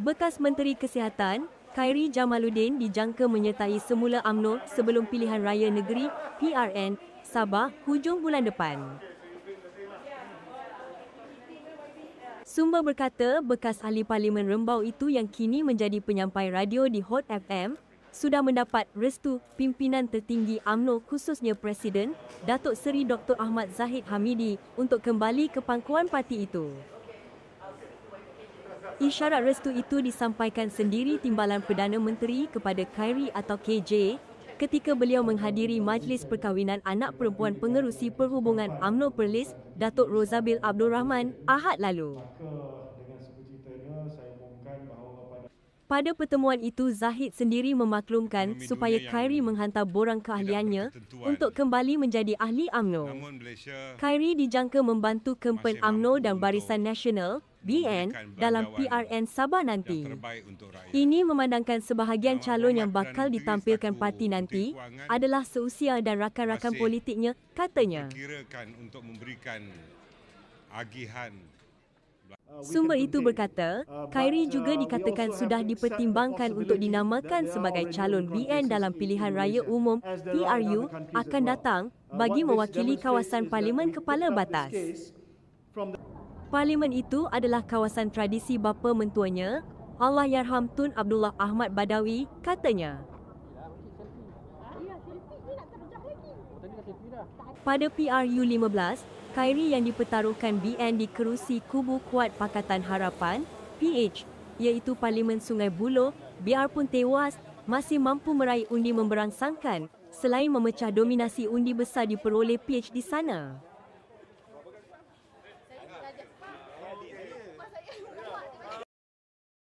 Bekas Menteri Kesihatan, Khairy Jamaluddin dijangka menyertai semula UMNO sebelum pilihan raya negeri PRN Sabah hujung bulan depan. Sumber berkata bekas ahli Parlimen Rembau itu yang kini menjadi penyampai radio di Hot FM sudah mendapat restu pimpinan tertinggi UMNO khususnya Presiden Datuk Seri Dr. Ahmad Zahid Hamidi untuk kembali ke pangkuan parti itu. Isyarat restu itu disampaikan sendiri Timbalan Perdana Menteri kepada Khairy atau KJ ketika beliau menghadiri Majlis Perkahwinan anak perempuan Pengerusi Perhubungan UMNO Perlis, Datuk Rozabil Abdul Rahman, Ahad lalu. Pada pertemuan itu, Zahid sendiri memaklumkan supaya Khairy menghantar borang keahliannya untuk kembali menjadi ahli UMNO. Khairy dijangka membantu kempen UMNO dan Barisan Nasional (BN) dalam PRN Sabah nanti. Ini memandangkan sebahagian calon yang bakal ditampilkan parti nanti adalah seusia dan rakan-rakan politiknya, katanya. Sumber itu berkata, Khairy juga dikatakan sudah dipertimbangkan untuk dinamakan sebagai calon BN dalam pilihan raya umum PRU akan datang bagi mewakili kawasan Parlimen Kepala Batas. Parlimen itu adalah kawasan tradisi bapa mentuanya, Allahyarham Tun Abdullah Ahmad Badawi, katanya. Pada PRU 15, Khairy yang dipertaruhkan BN dikerusi kubu kuat Pakatan Harapan, PH, iaitu Parlimen Sungai Buloh, biarpun tewas, masih mampu meraih undi memberangsangkan selain memecah dominasi undi besar diperoleh PH di sana.